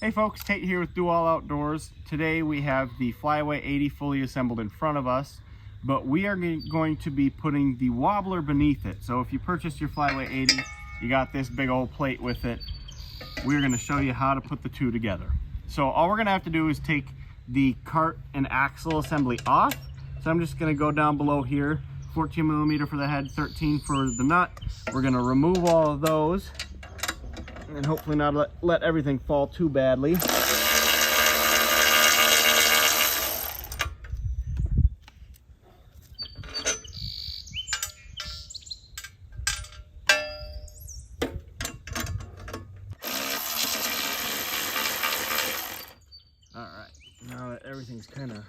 Hey folks, Tate here with Do All Outdoors. Today we have the Flyway 80 fully assembled in front of us, but we are going to be putting the wobbler beneath it. So if you purchased your Flyway 80, you got this big old plate with it. We're going to show you how to put the two together. So all we're going to have to do is take the cart and axle assembly off. So I'm just going to go down below here, 14 millimeter for the head, 13 for the nut. We're going to remove all of those and hopefully not let everything fall too badly. Alright, now that everything's kind of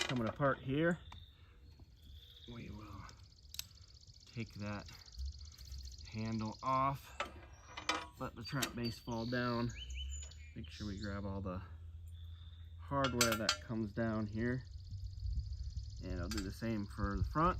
coming apart here, we will take that handle off. Let the trap base fall down. Make sure we grab all the hardware that comes down here. And I'll do the same for the front.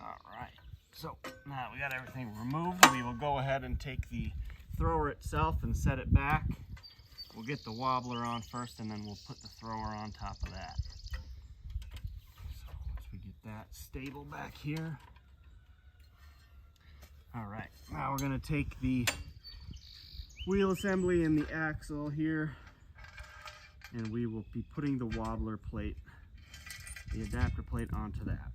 Alright, so now we got everything removed. We will go ahead and take the thrower itself and set it back. We'll get the wobbler on first and then we'll put the thrower on top of that. So once we get that stable back here. Alright, now we're going to take the wheel assembly and the axle here and we will be putting the wobbler plate, the adapter plate, onto that.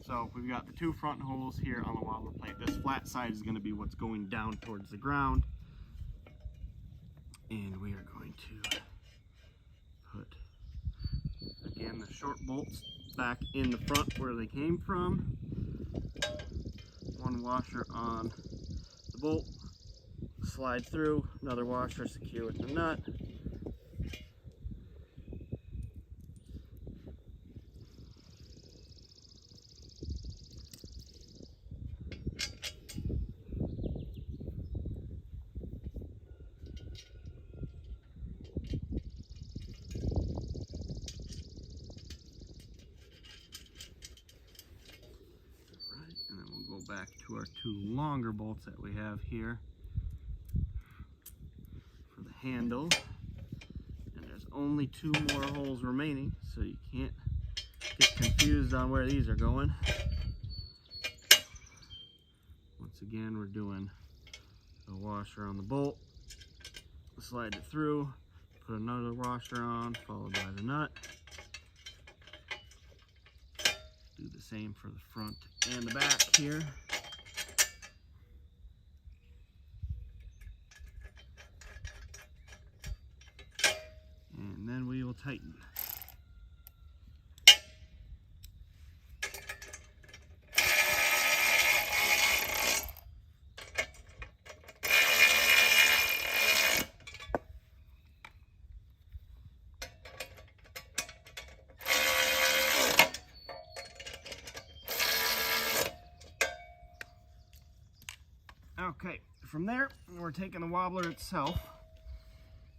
So we've got the two front holes here on the wobbler plate. This flat side is going to be what's going down towards the ground. And we are going to put, again, the short bolts back in the front where they came from. One washer on the bolt, slide through, another washer secure with the nut. Back to our two longer bolts that we have here for the handle, and there's only two more holes remaining, so you can't get confused on where these are going. Once again, we're doing a washer on the bolt, slide it through, put another washer on, followed by the nut. Do the same for the front and the back here. And then we will tighten. Okay, from there, we're taking the wobbler itself,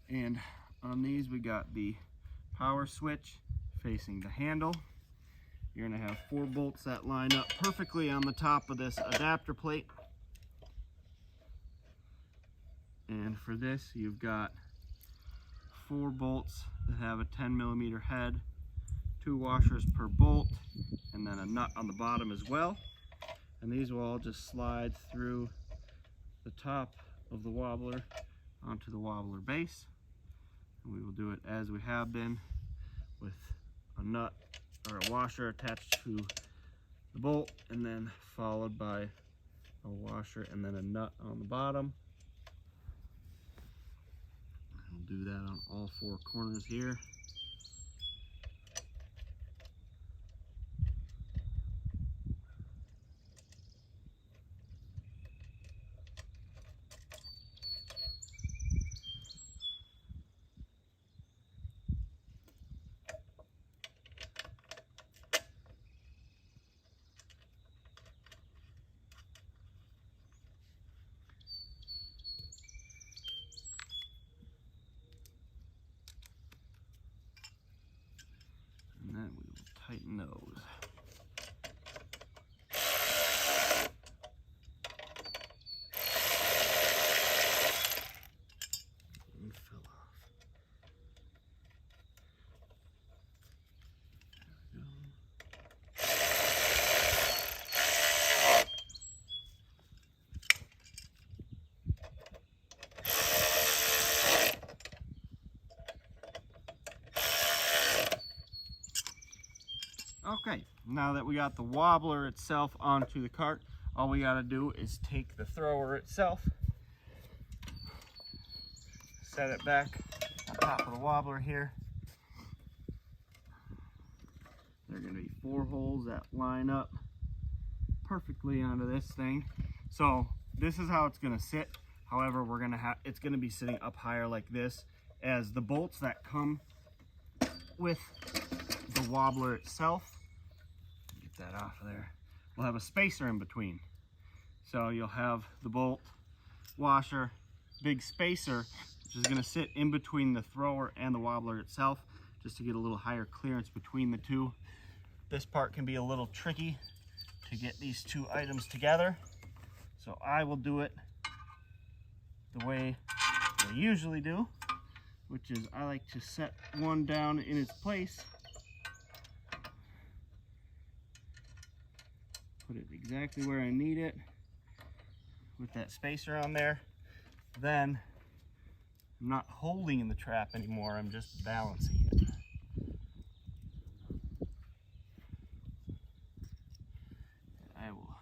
and on these we got the power switch facing the handle. You're going to have 4 bolts that line up perfectly on the top of this adapter plate. And for this, you've got 4 bolts that have a 10 millimeter head, 2 washers per bolt, and then a nut on the bottom as well. And these will all just slide through the top of the wobbler onto the wobbler base. And we will do it as we have been, with a nut or a washer attached to the bolt, and then followed by a washer and then a nut on the bottom. We'll do that on all 4 corners here. those. And fell off. There we go. Okay, now that we got the wobbler itself onto the cart, all we got to do is take the thrower itself, set it back on top of the wobbler here. There are going to be 4 holes that line up perfectly onto this thing. So this is how it's going to sit. However, it's going to be sitting up higher like this, as the bolts that come with the wobbler itself, get that off of there, we'll have a spacer in between. So you'll have the bolt, washer, big spacer, which is going to sit in between the thrower and the wobbler itself, just to get a little higher clearance between the two. This part can be a little tricky to get these two items together, so I will do it the way I usually do, which is I like to set one down in its place, put it exactly where I need it with that spacer on there. Then I'm not holding in the trap anymore, I'm just balancing it. I will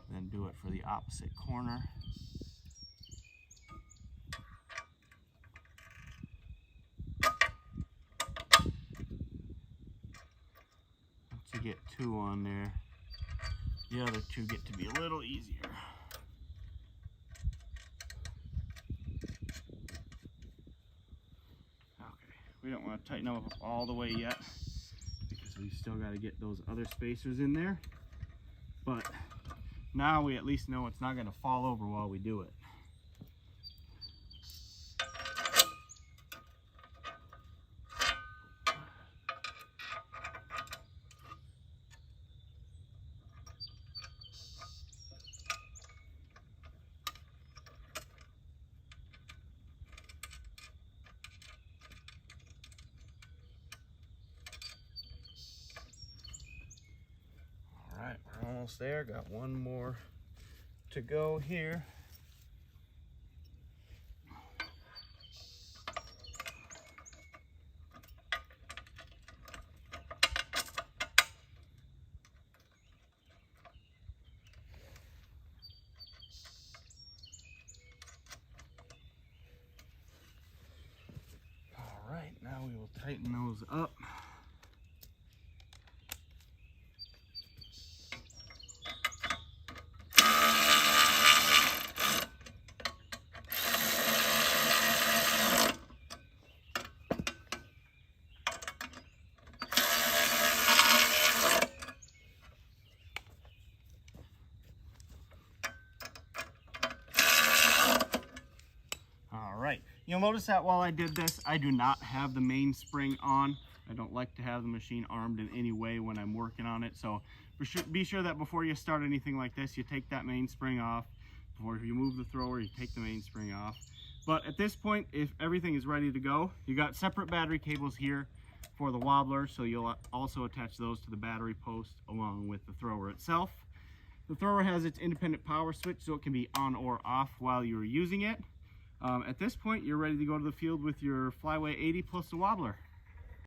then do it for the opposite corner. Once you get 2 on there, the other 2 get to be a little easier. Okay, we don't want to tighten up all the way yet because we still got to get those other spacers in there. But now we at least know it's not going to fall over while we do it. Alright, we're almost there. Got one more to go here. Alright, now we will tighten those up. You'll notice that while I did this, I do not have the mainspring on. I don't like to have the machine armed in any way when I'm working on it. So be sure that before you start anything like this, you take that mainspring off. Before you move the thrower, you take the mainspring off. But at this point, if everything is ready to go, you got separate battery cables here for the wobbler. So you'll also attach those to the battery post along with the thrower itself. The thrower has its independent power switch, so it can be on or off while you're using it. At this point, you're ready to go to the field with your Flyway 80 plus the wobbler.